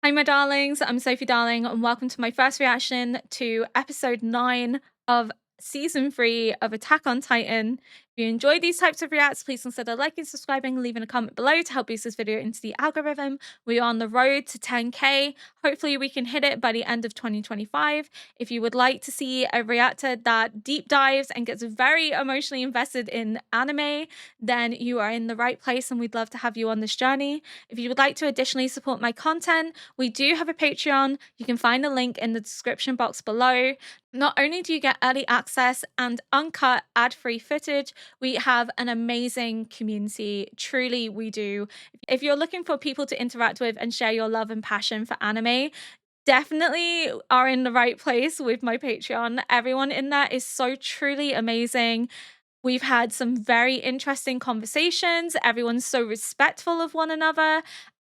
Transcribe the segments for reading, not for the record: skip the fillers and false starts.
Hi, my darlings. I'm Sophie Darling, and welcome to my first reaction to episode 9 of season 3 of Attack on Titan. If you enjoy these types of reacts, please consider liking, subscribing, and leaving a comment below to help boost this video into the algorithm. We are on the road to 10K. Hopefully, we can hit it by the end of 2025. If you would like to see a reactor that deep dives and gets very emotionally invested in anime, then you are in the right place, and we'd love to have you on this journey. If you would like to additionally support my content, we do have a Patreon. You can find the link in the description box below. Not only do you get early access and uncut ad-free footage, we have an amazing community. Truly, we do. If you're looking for people to interact with and share your love and passion for anime, definitely are in the right place with my Patreon. Everyone in there is so truly amazing. We've had some very interesting conversations. Everyone's so respectful of one another.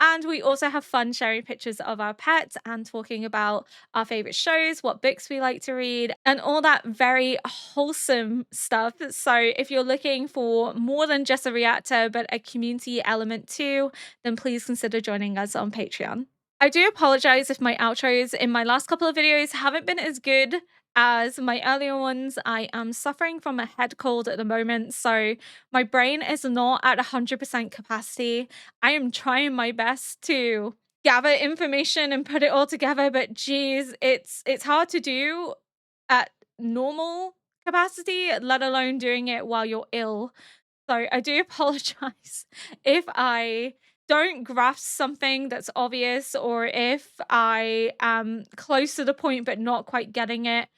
And we also have fun sharing pictures of our pets and talking about our favorite shows, what books we like to read, and all that very wholesome stuff. So if you're looking for more than just a reactor, but a community element too, then please consider joining us on Patreon. I do apologize if my outros in my last couple of videos haven't been as good as my earlier ones. I am suffering from a head cold at the moment, so my brain is not at 100% capacity. I am trying my best to gather information and put it all together, but geez, it's hard to do at normal capacity, let alone doing it while you're ill. So I do apologize if I don't grasp something that's obvious, or if I am close to the point but not quite getting it.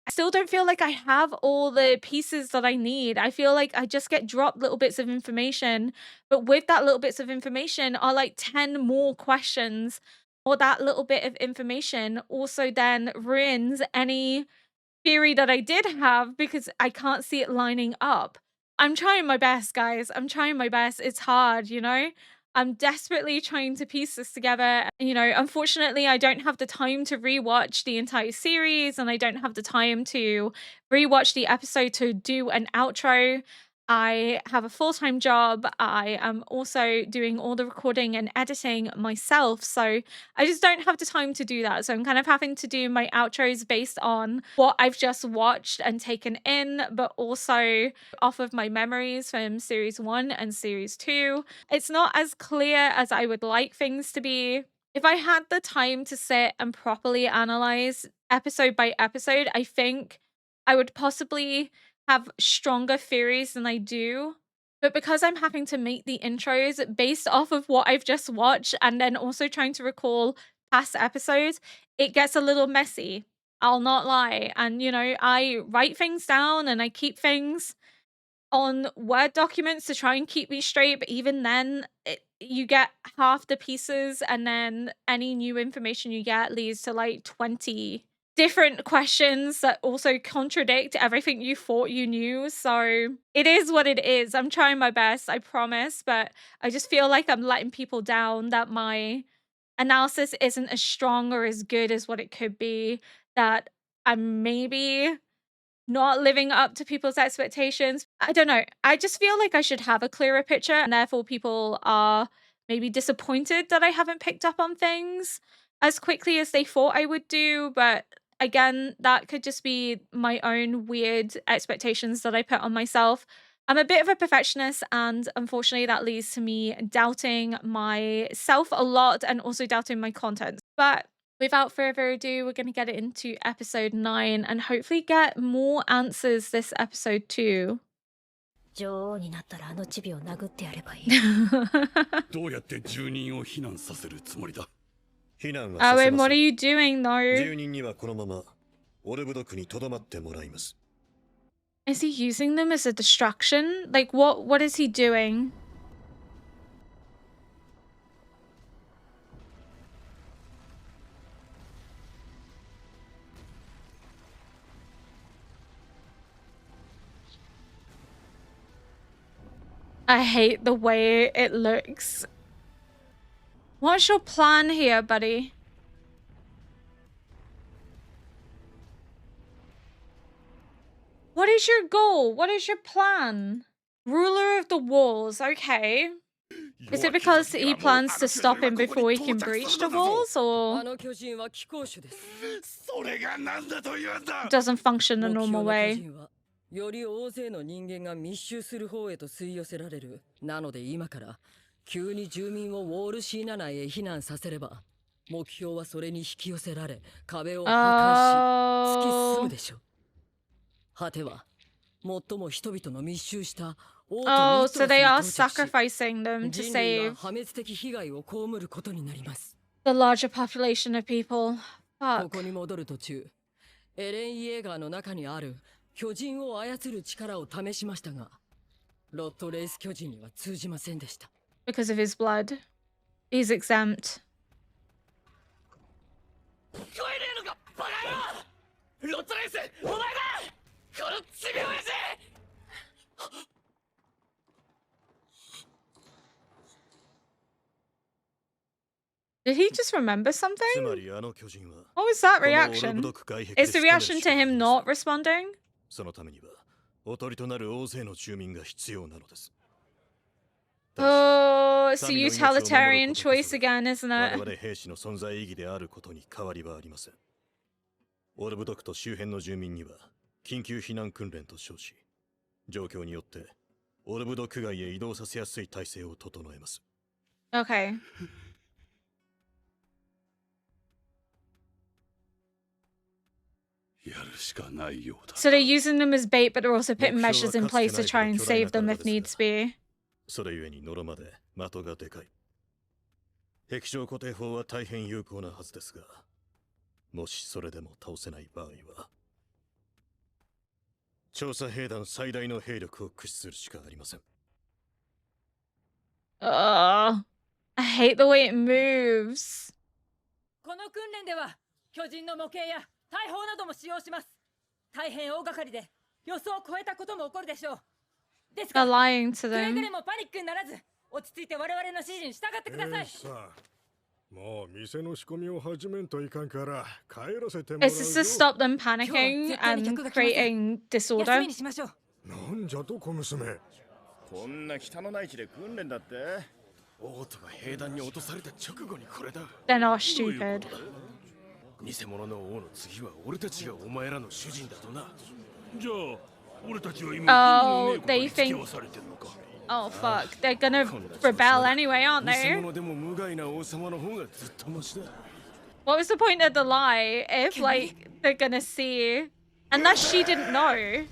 I still don't feel like I have all the pieces that I need. I feel like I just get dropped little bits of information, but with that little bits of information are like 10 more questions, or that little bit of information also then ruins any theory that I did have because I can't see it lining up. I'm trying my best, guys. I'm trying my best. It's hard, you know? I'm desperately trying to piece this together. You know, unfortunately, I don't have the time to rewatch the entire series, and I don't have the time to rewatch the episode to do an outro. I have a full-time job. I am also doing all the recording and editing myself. So I just don't have the time to do that. So I'm kind of having to do my outros based on what I've just watched and taken in, but also off of my memories from series 1 and series 2. It's not as clear as I would like things to be. If I had the time to sit and properly analyze episode by episode, I think I would possibly have stronger theories than I do. But because I'm having to make the intros based off of what I've just watched and then also trying to recall past episodes, it gets a little messy. I'll not lie. And, you know, I write things down and I keep things on Word documents to try and keep me straight. But even then, you get half the pieces, and then any new information you get leads to like 20 different questions that also contradict everything you thought you knew. So it is what it is. I'm trying my best, I promise, but I just feel like I'm letting people down, that my analysis isn't as strong or as good as what it could be, that I'm maybe not living up to people's expectations. I don't know. I just feel like I should have a clearer picture, and therefore people are maybe disappointed that I haven't picked up on things as quickly as they thought I would do. But again, that could just be my own weird expectations that I put on myself. I'm a bit of a perfectionist, and unfortunately, that leads to me doubting myself a lot and also doubting my content. But without further ado, we're going to get into episode 9 and hopefully get more answers this episode too. 女王になったらあのチビを殴ってやればいい。どうやって住人を避難させるつもりだ。避難はさ Owen, せま what せ are ん。 you doing though? 住人にはこのままオルブド区にとどまってもらいます。 Is he using them as a distraction? Like what is he doing? I hate the way it looks. What's your plan here, buddy? What is your goal? What is your plan? Ruler of the walls, okay. Is it because he plans to stop him before he can breach the walls, or 巨人は貴公種です。それがなんだと言うんだ。 doesn't function the 目 normal 標の巨 way? 人はより大勢の人間が密集する方へと吸い寄せられる。なので今から急に住民をウォールシーナ内へ避難させれば、目標はそれに引き寄せられ、壁を破壊し突き進むでしょう。果ては最も人々の密集した王都 Oh, ミスト so ロスに they are 到着し、 sacrificing them to 人類 save が破滅的被害を被ることになります。 the larger population of people. こ Fuck. こに戻る途中、エレン・イエーガーの中にある巨人を操る力を試しましたが、ロッドレース巨人には通じませんでした。 Because of his blood. He's exempt. 聞こえねえのかバカ野郎。ロッドレースお前だ。このちびおやじ。 Did he just remember つ something? まりあの巨人は What was that このオルブ reaction? ドク外壁で Is the 仕留める reaction しか to あり him ま not せん。 responding? そのためにはおとりとなる大勢の住民が必要なのです。 Oh, it's a 民の命を守る utilitarian ことこ choice そ again, isn't 我 it? 々兵士の存在意義であることに変わりはありません。オルブドクと周辺の住民には緊急避難訓練と称し、状況によってオルブドク外へ移動させやすい体制を整えます。 Okay. やるしかないようだ。 So they're using them as bait, but they're also putting 目標は measures in かつて place to ない try and 巨大な save them 体 if です needs が、 be. それゆえにノロまで的がでかい。壁上固定法は大変有効なはずですが、もしそれでも倒せない場合は、調査兵団最大の兵力を駆使するしかありません。 I hate the way it moves. この訓練では巨人の模型や大砲なども使用します。大変大掛かりで予想を超えたことも起こるでしょう。ですが They're lying to くれぐ them. れもパニックにならず、落ち着いて我々の指示に従ってください。さあ、もう店の仕込みを始めんといかんから帰らせてもらう It's よ。 just to stop them panicking and creating 休 disorder. みにしましょう。なんじゃと小娘。こんな北の内地で訓練だって。王都が兵団に落とされた直後にこれだ。 They're not stupid. 偽物の王の次は俺たちがお前らの主人だとな。じゃあ俺たちは今 Oh, they 付き think. 合わされてるのか。 Oh, fuck. They're gonna rebel anyway, aren't 偽 they? 物でも無害な王様の方がずっとマシだ。 What was the point of the lie if, like, they're gonna see? Unless she didn't know.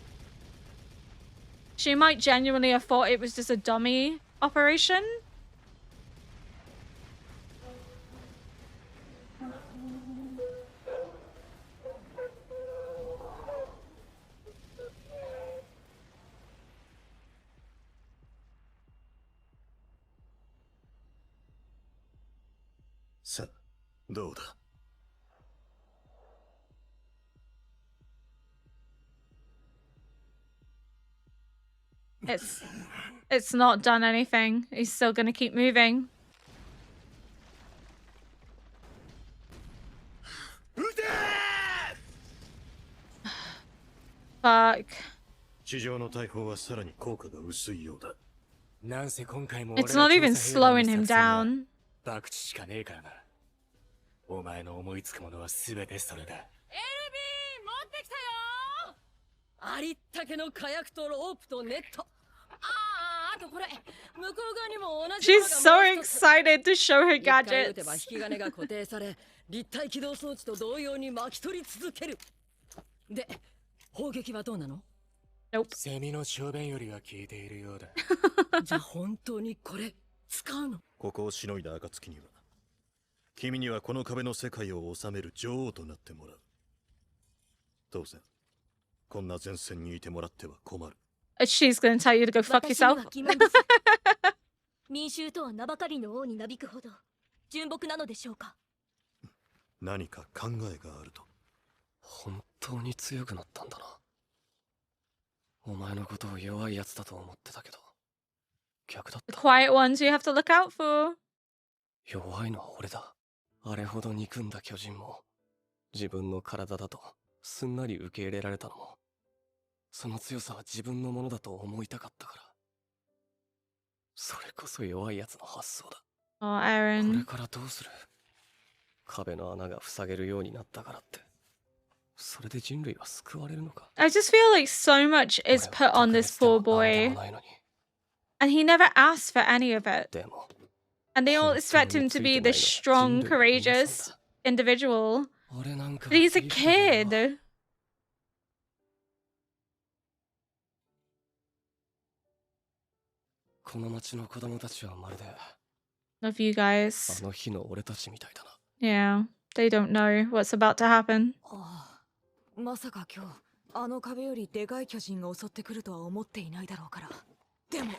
She might genuinely have thought it was just a dummy operation. .さあ、どうだ。 It's not done anything. He's still gonna keep moving. Fuck. 地上の大砲はさらに効果が薄いようだ。なんせ今回も It's not even slowing him down. 博打しかねえからな。お前の思いつくものは全てそれだ。エルビー持ってきたよ。ありったけの火薬とロープとネット。あとこれ向こう側にも同じ。 She's so excited to show her 一回撃て gadgets. ば引き金が固定され、立体起動装置と同様に巻き取り続ける。で、砲撃はどうなの？ Nope. セミの小便よりは効いているようだ。じゃあ本当にこれ使うの？ここをしのいだ暁には、君にはこの壁の世界を治める女王となってもらう。当然、こんな前線にいてもらっては困る。 She's gonna tell you to go fuck 私に yourself. は疑問です。民衆とは名ばかりの王になびくほど純朴なのでしょうか。何か考えがあると。本当に強くなったんだな。お前のことを弱いやつだと思ってたけど、逆だっ The た。 quiet ones you have to look out for. 弱いのは俺だ。あれほど憎んだ巨人も、自分の体だとすんなり受け入れられたのも、その強さは自分のものだと思いたかったから。それこそ弱いやつの発想だ。 Oh, これ Eren. からどうする？壁の穴が塞げるようになったからって、それで人類は救われるのか？ I just feel like so much is 俺は put on 特 this 別で poor も何でも boy, ないのに。 and he never asked for any of it. でも And they all 本 expect 当に him つ to い be てな this いのは人 strong, 類の皆さん courageous だ。 individual. 俺なんか But he's a 切り捨ててよ。 kid. この町の子供たちはまるで Love you あ guys. の日の俺たちみたいだな。 Yeah, they don't know what's about to happen. ああ、まさか今日あの壁よりでかい巨人が襲ってくるとは思っていないだろうから。でも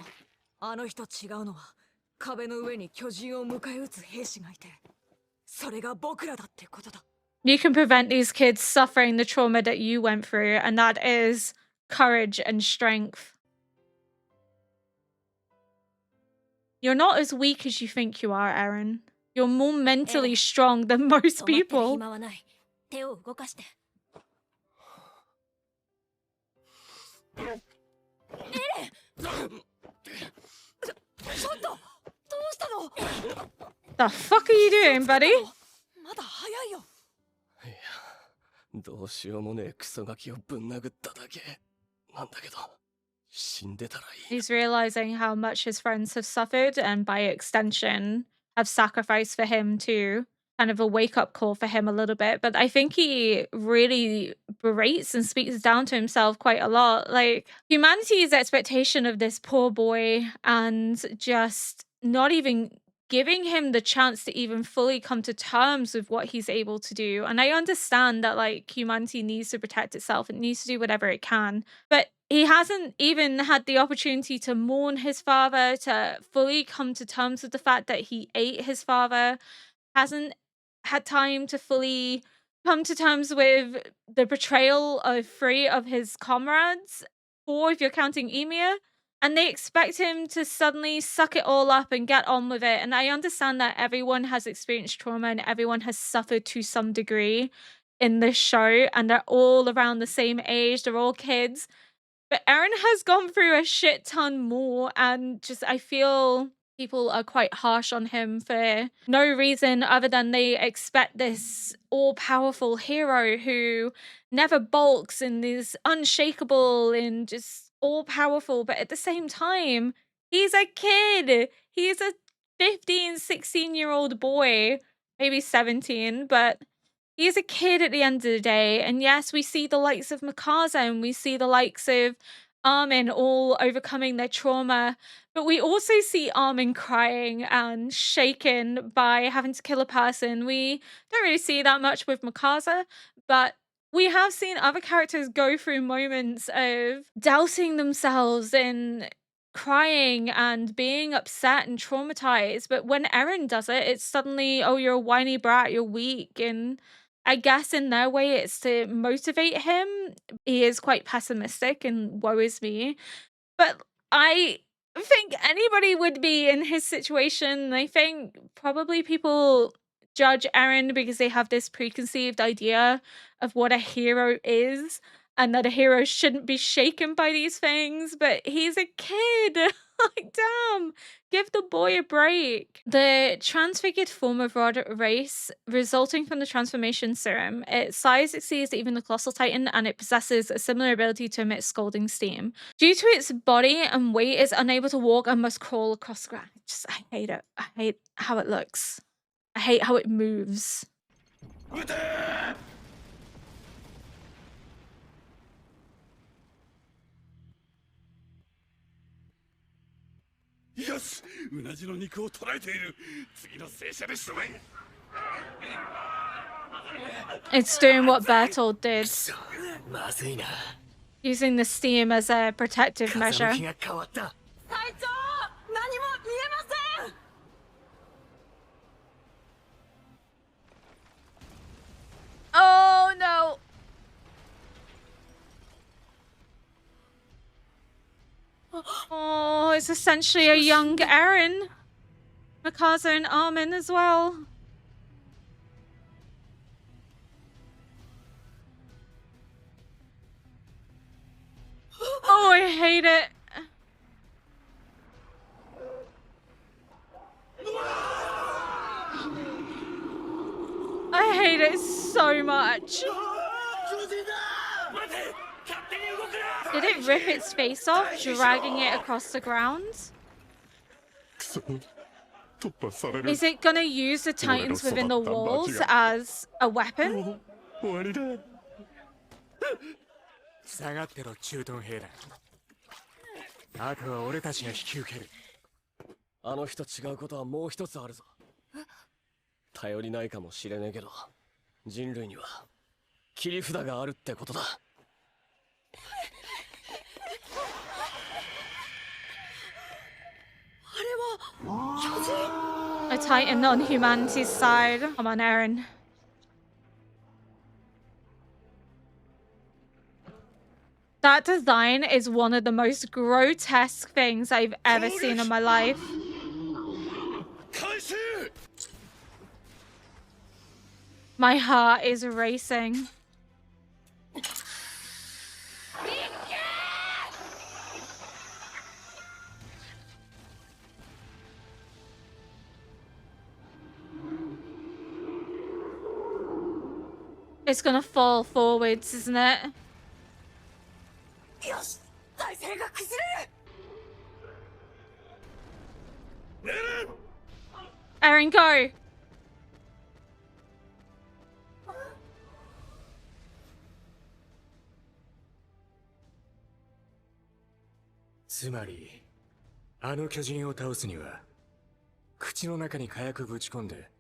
あの日と違うのは壁の上に巨人を迎え撃つ兵士がいて、それが僕らだってことだ。 You can prevent these kids suffering the trauma that you went through, and that is courage and strength. You're not as weak as you think you are, Eren. You're more mentally strong than most 止まってる people. 暇はない。手を動かして。エレン！ちょっとどうしたの？ The fuck are you doing, buddy? まだ早いよ。いや、どうしようもねえクソガキをぶん殴っただけなんだけど、死んでたらいい。 He's realizing how much his friends have suffered, and by extension, have sacrificed for him too. Kind of a wake-up call for him a little bit. But I think he really berates and speaks down to himself quite a lot. Like, humanity's expectation of this poor boy, and just not even giving him the chance to even fully come to terms with what he's able to do. And I understand that, like, humanity needs to protect itself. It needs to do whatever it can. But he hasn't even had the opportunity to mourn his father, to fully come to terms with the fact that he ate his father. Hasn't had time to fully come to terms with the betrayal of 3 of his comrades, 4 if you're counting Ymir. And they expect him to suddenly suck it all up and get on with it. And I understand that everyone has experienced trauma and everyone has suffered to some degree in this show. And they're all around the same age. They're all kids. But Eren has gone through a shit ton more. And just, I feel people are quite harsh on him for no reason other than they expect this all-powerful hero who never balks and is unshakable and just all-powerful, but at the same time, he's a kid. He's a 15, 16-year-old boy, maybe 17, but he's a kid at the end of the day. And yes, we see the likes of Mikasa and we see the likes of Armin all overcoming their trauma, but we also see Armin crying and shaken by having to kill a person. We don't really see that much with Mikasa, but we have seen other characters go through moments of doubting themselves and crying and being upset and traumatized. But when Eren does it, it's suddenly, oh, you're a whiny brat, you're weak. And I guess in their way, it's to motivate him. He is quite pessimistic and woe is me. But I think anybody would be in his situation. I think probably people judge Eren because they have this preconceived idea of what a hero is and that a hero shouldn't be shaken by these things, but he's a kid. Like, damn, give the boy a break. The transfigured form of Rod race resulting from the transformation serum, its size exceeds even the colossal titan and it possesses a similar ability to emit scalding steam. Due to its body and weight, it's unable to walk and must crawl across the ground. I hate it. I hate how it looks. I hate how it moves. よし、うなじの肉を捉えている。次の戦車で仕留め。 It's doing what Bertold did, まずいな。 using the steam as a protective 風 measure. 向きが変わった。隊長、何も見えません。 Oh no! Oh, it's essentially a young Eren. Mikasa and Armin as well. Oh, I hate it. it so much. Did it rip its face off, dragging it across the ground? Is it gonna use the titans within the walls as a weapon? 下がってろ、駐屯兵団。あとは俺たちが引き受ける。あの日と違うことはもう一つあるぞ。頼りないかもしれねえけど、人類には切り札があるってことだ。A titan on humanity's side. Come on, Eren. That design is one of the most grotesque things I've ever seen in my life. My heart is racing. It's gonna fall forwards, isn't it? Eren, go! つまり、あの巨人を倒すには、口の中に火薬ぶち込んで、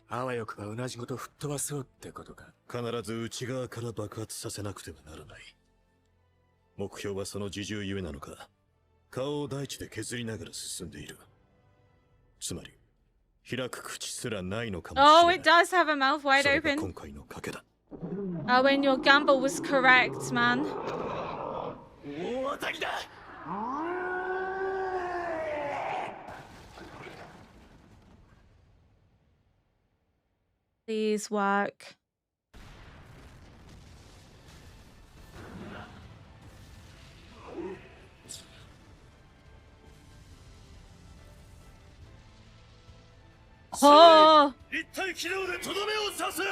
あわよくばうなじごと吹っ飛ばそうってことか。必ず内側から爆発させなくてはならない。目標はその自重ゆえなのか、顔を大地で削りながら進んでいる。つまり、開く口すらないのかもしれない。Oh, it does have a mouth wide それが open. 今回の賭けだ。Owen, your gamble was correct, man. 大当たりだ。Please work. Oh! 立体機能でとどめを刺す。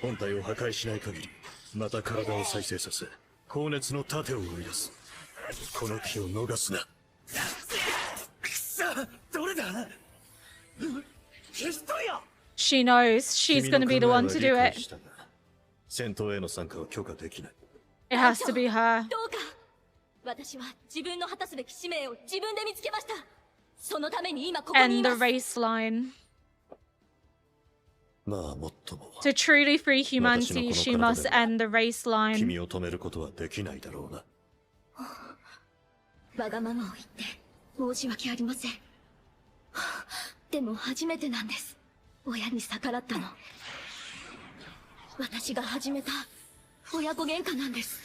本体を破壊しない限り、また体を再生させ、高熱の盾を生み出す。この機を逃すな。くそ、どれだ。ヒストリア。She knows she's gonna be the one to do it. 戦闘への参加は許可できない。It has to be her. どうか私は自分の果たすべき使命を自分で見つけました。そのために今ここに End いま the す。 race line. まあもっとも。 To truly free humanity, she must end the race line. 君を止めることはできないだろうな。わがままを言って申し訳ありません。でも初めてなんです。親に逆らったの。私が始めた親子喧嘩なんです。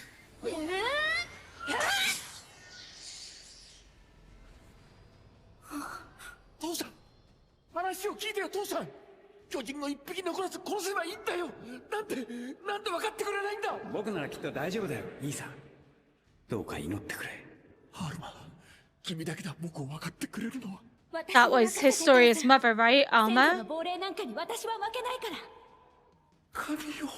父さん、話を聞いてよ父さん。巨人を一匹残らず殺せばいいんだよ。なんで分かってくれないんだ。僕ならきっと大丈夫だよ、兄さん。どうか祈ってくれ。ハルマ、君だけだ僕を分かってくれるのは。That was Historia's mother, right, 先祖の Alma? 亡霊なんかに私は負けないから。神よ。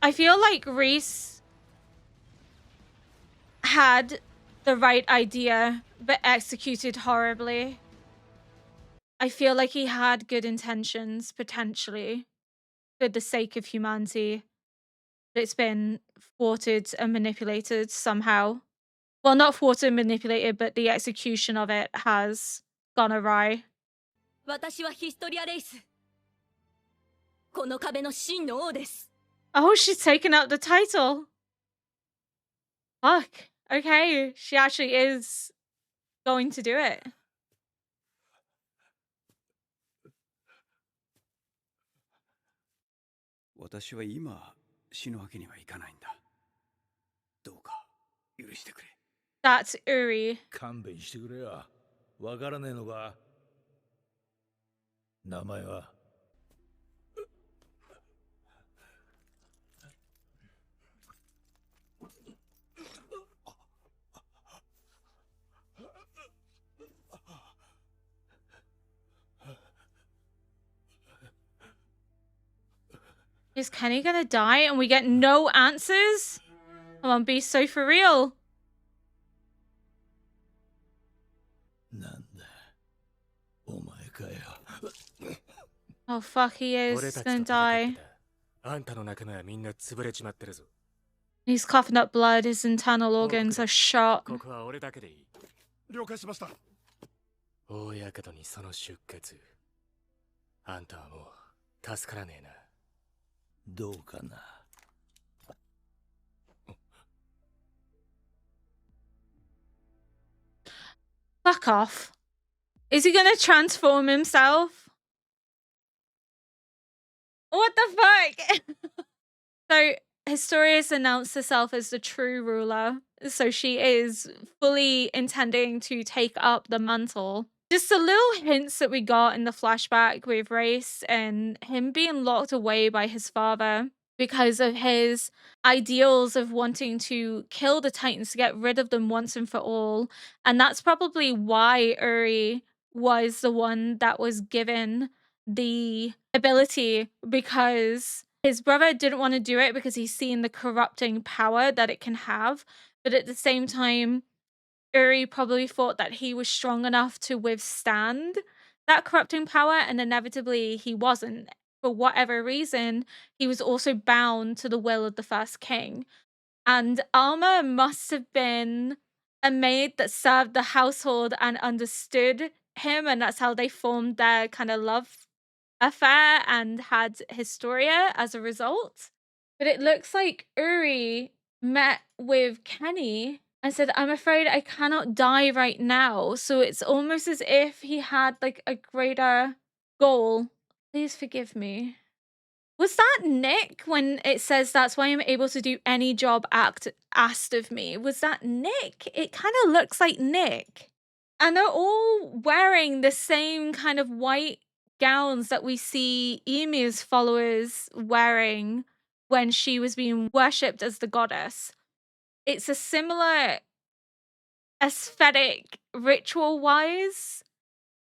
I feel like Reese had the right idea, but executed horribly. I feel like he had good intentions, potentially, for the sake of humanity. But it's been thwarted and manipulated somehow. Well, not thwarted and manipulated, but the execution of it has gone awry. 私はヒストリアレイス。この壁の真の王です。Oh, she's taken up the title. Fuck. Okay, she actually is going to do it. 私は今死ぬわけにはいかないんだ。どうか許してくれ。That's Uri. 勘弁してくれよ。わからねえのか。名前は。Is Kenny gonna die and we get no answers? Come on, be so for real. Oh fuck, he is gonna die. He's coughing up blood, his internal organs are shot. 了解しました。大館にその出血。あんたはもう助からねえな。どうかな。Fuck off. Is he gonna transform himself? What the fuck? So, Historia's announced herself as the true ruler. So she is fully intending to take up the mantle. Just the little hints that we got in the flashback with Race and him being locked away by his father because of his ideals of wanting to kill the Titans to get rid of them once and for all. And that's probably why Uri was the one that was given the ability, because his brother didn't want to do it because he's seen the corrupting power that it can have. But at the same time, Uri probably thought that he was strong enough to withstand that corrupting power, and inevitably he wasn't. For whatever reason, he was also bound to the will of the first king. And Alma must have been a maid that served the household and understood him, and that's how they formed their kind of love affair and had Historia as a result. But it looks like Uri met with Kenny and said, I'm afraid I cannot die right now. So it's almost as if he had like a greater goal. Please forgive me. Was that Nick when it says that's why I'm able to do any job asked of me? Was that Nick? It kind of looks like Nick. And they're all wearing the same kind of white gowns that we see Emir's followers wearing when she was being worshipped as the goddess. It's a similar aesthetic ritual-wise,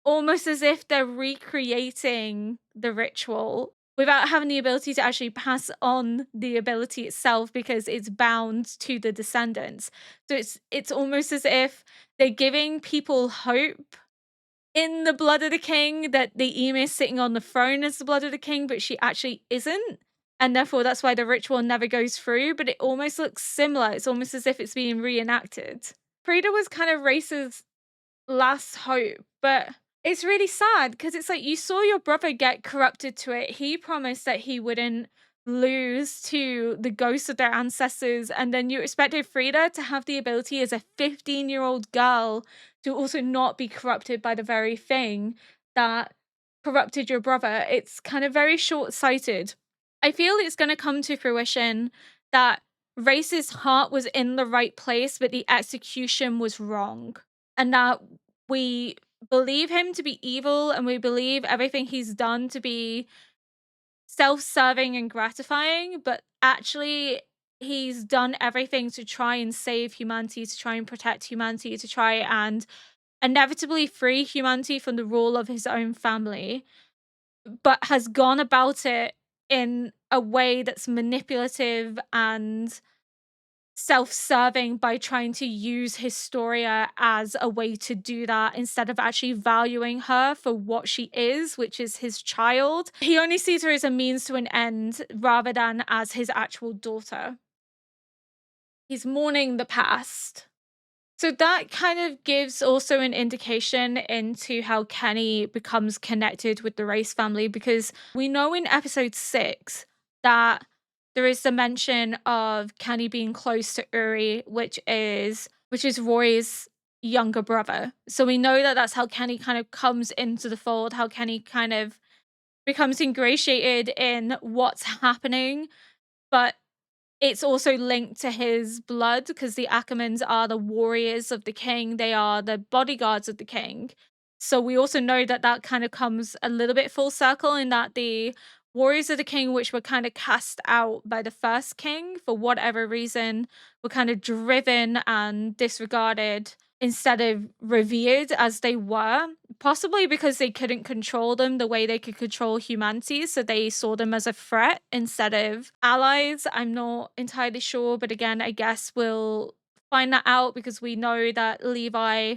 almost as if they're recreating the ritual without having the ability to actually pass on the ability itself because it's bound to the descendants. So it's almost as if they're giving people hope in the blood of the king, that the Ymir is sitting on the throne as the blood of the king, but she actually isn't. And therefore, that's why the ritual never goes through, but it almost looks similar. It's almost as if it's being reenacted. Frida was kind of Race's last hope, but it's really sad because it's like you saw your brother get corrupted to it. He promised that he wouldn't lose to the ghosts of their ancestors, and then you expected Frida to have the ability as a 15-year-old girl to also not be corrupted by the very thing that corrupted your brother. It's kind of very short-sighted. I feel it's going to come to fruition that Race's heart was in the right place, but the execution was wrong. And that we believe him to be evil, and we believe everything he's done to be self-serving and gratifying, but actually he's done everything to try and save humanity, to try and protect humanity, to try and inevitably free humanity from the rule of his own family, but has gone about it in a way that's manipulative and self-serving by trying to use Historia as a way to do that instead of actually valuing her for what she is, which is his child. He only sees her as a means to an end rather than as his actual daughter. He's mourning the past. So that kind of gives also an indication into how Kenny becomes connected with the Race family, because we know in episode 6 that there is the mention of Kenny being close to Uri, which is Roy's younger brother. So we know that that's how Kenny kind of comes into the fold, how Kenny kind of becomes ingratiated in what's happening, but it's also linked to his blood because the Ackermans are the warriors of the king. They are the bodyguards of the king. So we also know that that kind of comes a little bit full circle in that the warriors of the king, which were kind of cast out by the first king for whatever reason, were kind of driven and disregarded instead of revered as they were possibly because they couldn't control them the way they could control humanity, so they saw them as a threat instead of allies. I'm not entirely sure, but again, I guess we'll find that out because we know that Levi,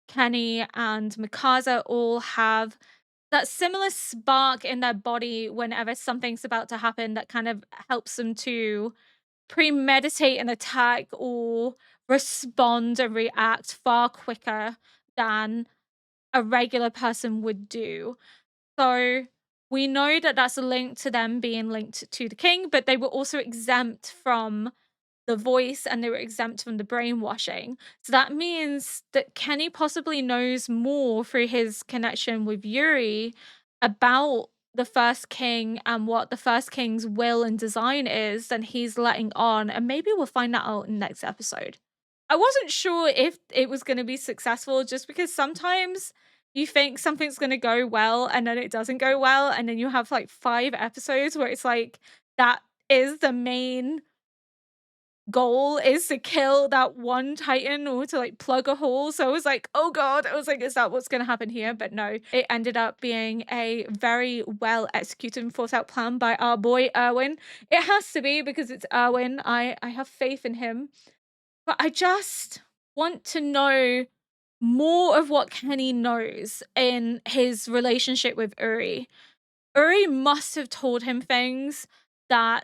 Kenny, and Mikasa all have that similar spark in their body whenever something's about to happen that kind of helps them to premeditate an attack or respond and react far quicker than a regular person would do. So we know that that's a link to them being linked to the king, but they were also exempt from the voice and they were exempt from the brainwashing. So that means that Kenny possibly knows more through his connection with Yuri about the first king and what the first king's will and design is than he's letting on. And maybe we'll find that out in the next episode. I wasn't sure if it was going to be successful just because sometimes you think something's going to go well and then it doesn't go well. And then you have like 5 episodes where it's like that is the main goal is to kill that one titan or to like plug a hole. So I was like, oh god, I was like, is that what's going to happen here? But no, it ended up being a very well executed and thought out plan by our boy Erwin. It has to be because it's Erwin. I have faith in him, but I just want to know more of what Kenny knows in his relationship with Uri. Uri must have told him things that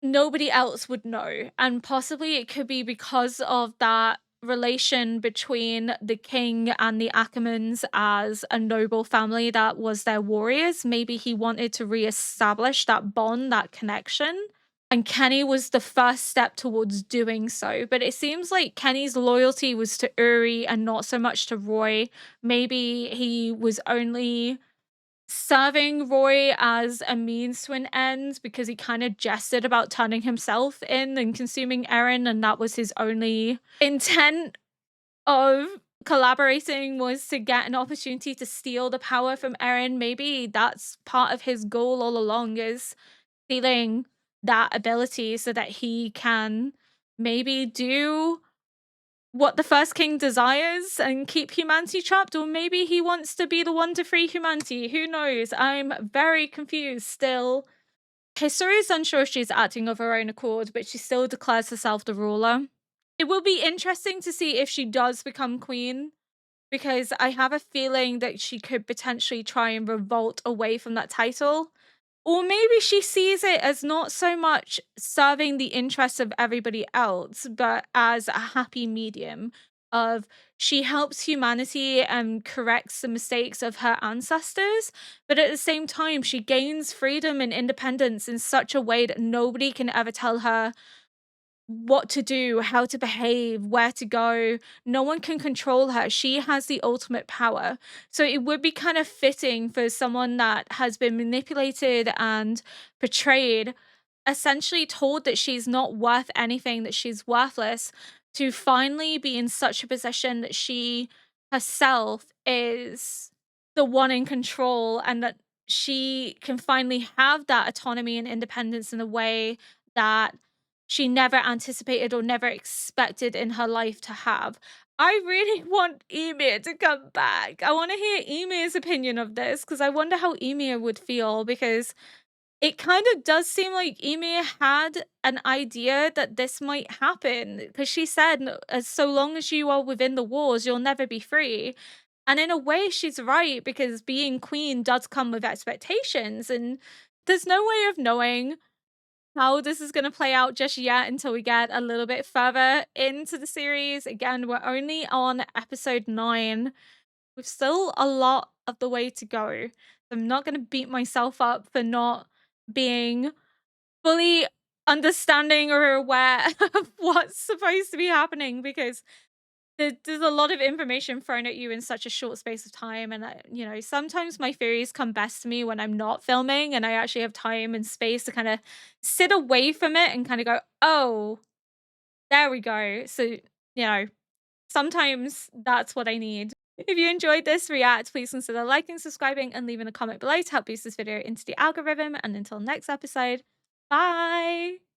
nobody else would know, and possibly it could be because of that relation between the king and the Ackermans as a noble family that was their warriors. Maybe he wanted to reestablish that bond, that connection, and Kenny was the first step towards doing so. But it seems like Kenny's loyalty was to Uri and not so much to Roy. Maybe he was only serving Roy as a means to an end because he kind of jested about turning himself in and consuming Eren, and that was his only intent of collaborating, was to get an opportunity to steal the power from Eren. Maybe that's part of his goal all along, is stealing that ability so that he can maybe do what the first king desires and keep humanity trapped, or maybe he wants to be the one to free humanity. Who knows? I'm very confused still. Historia is unsure if she's acting of her own accord, but she still declares herself the ruler. It will be interesting to see if she does become queen, because I have a feeling that she could potentially try and revolt away from that title. Or maybe she sees it as not so much serving the interests of everybody else, but as a happy medium of she helps humanity and corrects the mistakes of her ancestors, but at the same time, she gains freedom and independence in such a way that nobody can ever tell her what to do, how to behave, where to go. No one can control her. She has the ultimate power. So it would be kind of fitting for someone that has been manipulated and portrayed, essentially told that she's not worth anything, that she's worthless, to finally be in such a position that she herself is the one in control, and that she can finally have that autonomy and independence in a way that she never anticipated or never expected in her life to have. I really want Ymir to come back. I want to hear Ymir's opinion of this, because I wonder how Ymir would feel, because it kind of does seem like Ymir had an idea that this might happen, because she said, as so long as you are within the walls, you'll never be free. And in a way, she's right, because being queen does come with expectations, and there's no way of knowing how this is going to play out just yet until we get a little bit further into the series. Again, we're only on episode 9. We've still a lot of the way to go. I'm not going to beat myself up for not being fully understanding or aware of what's supposed to be happening, because there's a lot of information thrown at you in such a short space of time. And, sometimes my theories come best to me when I'm not filming and I actually have time and space to kind of sit away from it and kind of go, oh, there we go. So, sometimes that's what I need. If you enjoyed this react, please consider liking, subscribing, and leaving a comment below to help boost this video into the algorithm. And until next episode, bye!